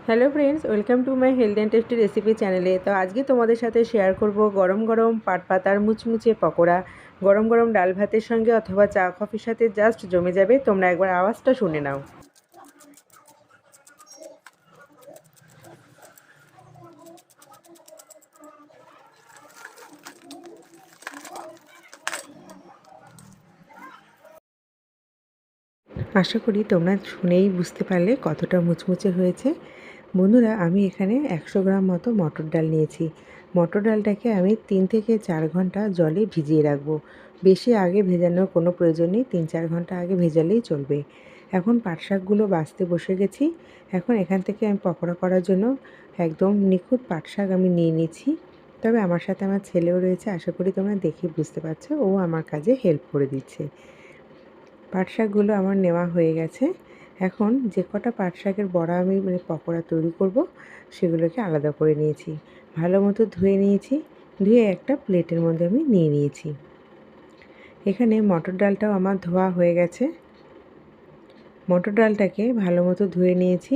Hello friends, welcome to my health and tasty recipe চ্যানেলে। তো আজকে তোমাদের সাথে শেয়ার করব গরম গরম পাট পাতার মুচমুচে পকোড়া। গরম গরম ডাল ভাতের সঙ্গে অথবা চা কফির সাথে জাস্ট জমে যাবে। তোমরা একবার আওয়াজটা শুনে নাও। আশা করি তোমরা শুনেই বুঝতে পারলে কতটা মুচমুচে হয়েছে। বন্ধুরা, আমি এখানে 100 গ্রাম মতো মটর ডাল নিয়েছি। মটর ডালটাকে আমি 3 থেকে 4 ঘন্টা জলে ভিজিয়ে রাখবো। বেশি আগে ভেজানোর কোনো প্রয়োজন নেই, 3-4 ঘন্টা আগে ভেজালেই চলবে। এখন পাট শাকগুলো বাছতে বসে গেছি। এখন এখান থেকে আমি পকোড়া করার জন্য একদম নিখুঁত পাট শাক আমি নিয়ে নিচ্ছি। তবে আমার সাথে আমার ছেলেও রয়েছে, আশা করি তোমরা দেখে বুঝতে পারছো, ও আমার কাজে হেল্প করে দিচ্ছে। পাট শাকগুলো আমার নেওয়া হয়ে গেছে। এখন যে কটা পাট শাকের বড়া আমি পকোড়া তৈরি করব, সেগুলোকে আলাদা করে নিয়েছি। ভালো মতো ধুয়ে নিয়েছি। ধুয়ে একটা প্লেটের মধ্যে আমি নিয়ে নিয়েছি। এখানে মটর ডালটাও আমার ধোয়া হয়ে গেছে। মটর ডালটাকে ভালো মতো ধুয়ে নিয়েছি।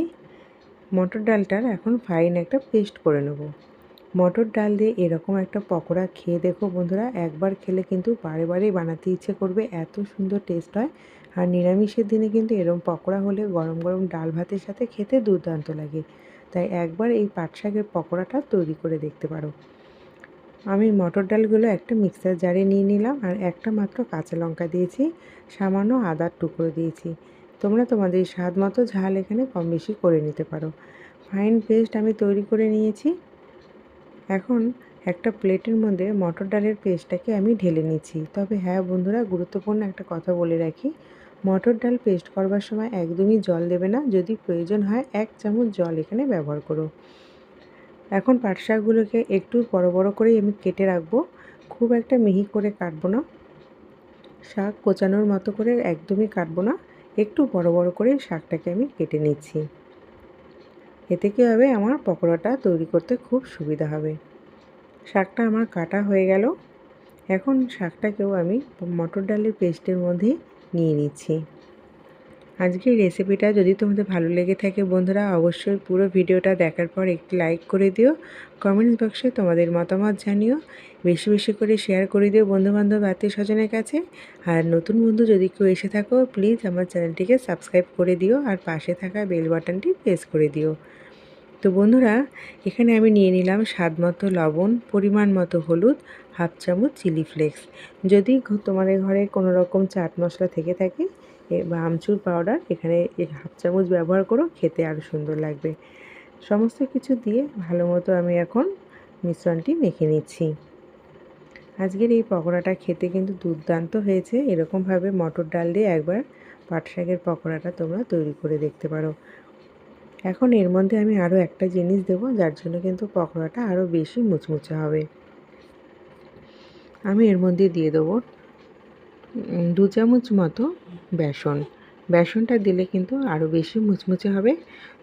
মটর ডালটার এখন ফাইন একটা পেস্ট করে নেব। মটর ডাল দিয়ে এরকম একটা পকোড়া খেয়ে দেখো বন্ধুরা, একবার খেলে কিন্তু বারে বারেই বানাতে ইচ্ছে করবে, এত সুন্দর টেস্ট হয়। আর নিরামিষের দিনে কিন্তু এরকম পকোড়া হলে গরম গরম ডাল ভাতের সাথে খেতে দুর্দান্ত লাগে। তাই একবার এই পাট শাকের পকোড়াটা তৈরি করে দেখতে পারো। আমি মটর ডালগুলো একটা মিক্সার জারে নিয়ে নিলাম, আর একটা মাত্র কাঁচা লঙ্কা দিয়েছি, সামান্য আদার টুকরো দিয়েছি। তোমরা তোমাদের স্বাদ মতো ঝাল এখানে কম বেশি করে নিতে পারো। ফাইন পেস্ট আমি তৈরি করে নিয়েছি। এখন একটা প্লেটের মধ্যে মটর ডালের পেস্টটাকে আমি ঢেলে নিচ্ছি। তবে হ্যাঁ বন্ধুরা, গুরুত্বপূর্ণ একটা কথা বলে রাখি, মটর ডাল পেস্ট করবার সময় একদমই জল দেবে না। যদি প্রয়োজন হয় 1 চামচ জল এখানে ব্যবহার করো। এখন পাট শাকগুলোকে একটু বড় বড় করেই আমি কেটে রাখবো, খুব একটা মিহি করে কাটবো না। শাক কোচানোর মতো করে একদমই কাটবো না, একটু বড় বড় করে শাকটাকে আমি কেটে নিচ্ছি। এতে কী হবে, আমার পকোড়াটা তৈরি করতে খুব সুবিধা হবে। শাকটা আমার কাটা হয়ে গেল। এখন শাকটাকেও আমি মটর ডালের পেস্টের মধ্যে নিয়ে নিচ্ছি। আজকের রেসিপিটা যদি তোমাদের ভালো লেগে থাকে বন্ধুরা, অবশ্যই পুরো ভিডিওটা দেখার পর একটি লাইক করে দিও। কমেন্টস বক্সে তোমাদের মতামত জানিও। বেশি বেশি করে শেয়ার করে দিও বন্ধুবান্ধব আত্মীয় স্বজনের কাছে। আর নতুন বন্ধু যদি কেউ এসে থাকো, প্লিজ আমার চ্যানেলটিকে সাবস্ক্রাইব করে দিও, আর পাশে থাকা বেল বাটনটি প্রেস করে দিও। তো বন্ধুরা, এখানে আমি নিয়ে নিলাম স্বাদ মতো লবণ, পরিমাণ মতো হলুদ, 1/2 চামচ চিলি ফ্লেক্স। যদি তোমাদের ঘরে কোনো রকম চাট মশলা থেকে থাকে বা আমচুর পাউডার, এখানে 1/2 চামচ ব্যবহার করো, খেতে আরও সুন্দর লাগবে। সমস্ত কিছু দিয়ে ভালো মতো আমি এখন মিশ্রণটি মেখে নিচ্ছি। আজকের এই পকোড়াটা খেতে কিন্তু দুর্দান্ত হয়েছে। এরকমভাবে মটর ডাল দিয়ে একবার পাট শাকের পকোড়াটা তোমরা তৈরি করে দেখতে পারো। এখন এর মধ্যে আমি আরও একটা জিনিস দেবো, যার জন্য কিন্তু পকোড়াটা আরও বেশি মুচমুচে হবে। আমি এর মধ্যে দিয়ে দেবো 2 চামচ মতো বেসন। বেসনটা দিলে কিন্তু আরও বেশি মুচমুচে হবে।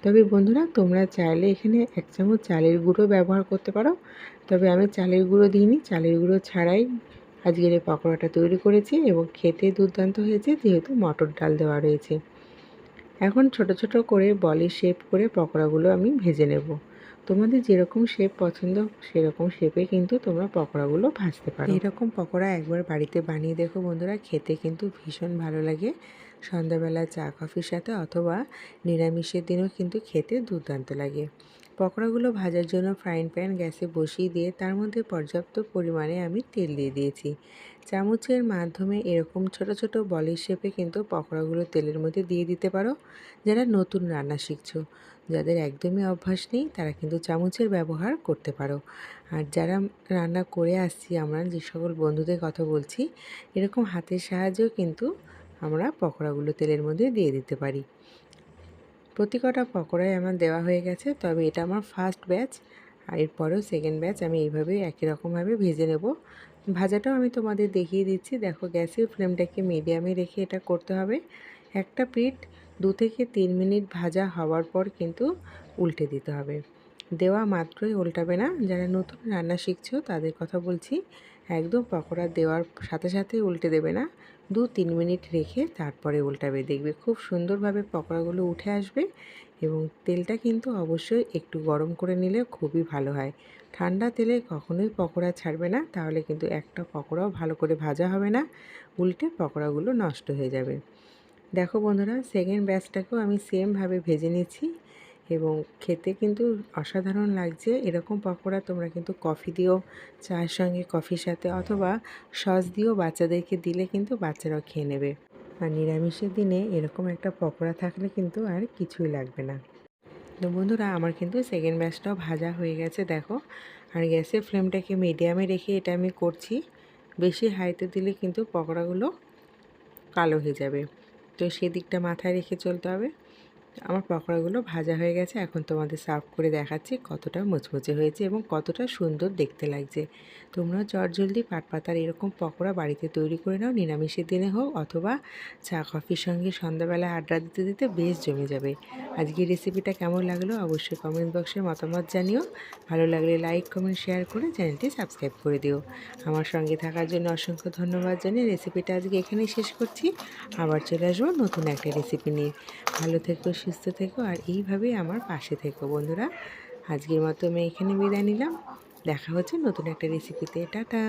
তবে বন্ধুরা, তোমরা চাইলে এখানে 1 চামচ চালের গুঁড়ো ব্যবহার করতে পারো। তবে আমি চালের গুঁড়ো দিইনি, চালের গুঁড়ো ছাড়াই আজকের এই পকোড়াটা তৈরি করেছি, এবং খেতে দুর্দান্ত হয়েছে যেহেতু মটর ডাল দেওয়া রয়েছে। এখন ছোট ছোট করে বলের শেপ করে পকোড়াগুলো আমি ভেজে নেব। তোমাদের যেরকম শেপ পছন্দ সেরকম শেপে কিন্তু তোমরা পকোড়াগুলো ভাজতে পারো। এরকম পকোড়া একবার বাড়িতে বানিয়ে দেখো বন্ধুরা, খেতে কিন্তু ভীষণ ভালো লাগে। সন্ধ্যাবেলা চা কফির সাথে অথবা নিরামিষের দিনেও কিন্তু খেতে দুর্দান্ত লাগে। পকোড়াগুলো ভাজার জন্য ফ্রাইং প্যান গ্যাসে বসিয়ে দিয়ে তার মধ্যে পর্যাপ্ত পরিমাণে আমি তেল দিয়ে দিয়েছি। চামচের মাধ্যমে এরকম ছোট ছোট বলের শেপে কিন্তু পকোড়াগুলো তেলের মধ্যে দিয়ে দিতে পারো। যারা নতুন রান্না শিখছো, যাদের একদমই অভ্যাস নেই, তারা কিন্তু চামচের ব্যবহার করতে পারো। আর যারা রান্না করে আসছি, আমরা যে সকল বন্ধুদের কথা বলছি, এরকম হাতের সাহায্যেও কিন্তু আমরা পকোড়াগুলো তেলের মধ্যে দিয়ে দিতে পারি। প্রতি কটা পকোড়াই আমার দেওয়া হয়ে গেছে, তবে এটা আমার ফার্স্ট ব্যাচ। আর এরপরেও সেকেন্ড ব্যাচ আমি এইভাবেই একই রকমভাবে ভেজে নেব। ভাজাটাও আমি তোমাদের দেখিয়ে দিচ্ছি। দেখো, গ্যাসের ফ্লেমটাকে মিডিয়ামে রেখে এটা করতে হবে। একটা পিঠ 2 থেকে 3 মিনিট ভাজা হওয়ার পর কিন্তু উল্টে দিতে হবে। দেওয়া মাত্রই উল্টাবে না। যারা নতুন রান্না শিখছো তাদের কথা বলছি, একদম পকোড়া দেওয়ার সাথে সাথে উল্টে দেবে না, 2-3 মিনিট রেখে তারপরে উল্টাবে। দেখবে খুব সুন্দরভাবে পকোড়াগুলো উঠে আসবে এবং তেলটা কিন্তু অবশ্যই একটু গরম করে নিলে খুবই ভালো হয়। ঠান্ডা তেলে কখনোই পকোড়া ছাড়বে না, তাহলে কিন্তু একটা পকোড়াও ভালো করে ভাজা হবে না, উল্টে পকোড়াগুলো নষ্ট হয়ে যাবে। দেখো বন্ধুরা, সেকেন্ড ব্যাচটাকেও আমি সেমভাবে ভেজে নিচ্ছি এবং খেতে কিন্তু অসাধারণ লাগছে। এরকম পকোড়া তোমরা কিন্তু কফি দিয়েও, চায়ের সঙ্গে কফির সাথে অথবা সস দিয়েও বাচ্চাদেরকে দিলে কিন্তু বাচ্চারাও খেয়ে নেবে। আর নিরামিষের দিনে এরকম একটা পকোড়া থাকলে কিন্তু আর কিছুই লাগবে না। তো বন্ধুরা, আমার কিন্তু সেকেন্ড ব্যাচটাও ভাজা হয়ে গেছে দেখো। আর গ্যাসের ফ্লেমটাকে মিডিয়ামে রেখে এটা আমি করছি। বেশি হাইতে দিলে কিন্তু পকোড়াগুলো কালো হয়ে যাবে, তো সেদিকটা মাথায় রেখে চলতে হবে। আমার পকোড়াগুলো ভাজা হয়ে গেছে, এখন তোমাদের সার্ভ করে দেখাচ্ছি কতটা মুচমুচে হয়েছে এবং কতটা সুন্দর দেখতে লাগছে। তোমরাও চটজলদি পাটপাতার এরকম পকোড়া বাড়িতে তৈরি করে নাও, নিরামিষের দিনে হোক অথবা চা কফির সঙ্গে সন্ধ্যাবেলায় আড্ডা দিতে দিতে বেশ জমে যাবে। আজকের রেসিপিটা কেমন লাগলো অবশ্যই কমেন্ট বক্সে মতামত জানিও। ভালো লাগলে লাইক কমেন্ট শেয়ার করে চ্যানেলটি সাবস্ক্রাইব করে দিও। আমার সঙ্গে থাকার জন্য অসংখ্য ধন্যবাদ জানিয়ে রেসিপিটা আজকে এখানেই শেষ করছি। আবার চলে আসবো নতুন একটা রেসিপি নিয়ে। ভালো থেকো, সুস্থ থেকো আর এইভাবেই আমার পাশে থেকো বন্ধুরা। আজকের মতো আমি এখানে বিদায় নিলাম। দেখা হচ্ছে নতুন একটা রেসিপিতে। টাটা।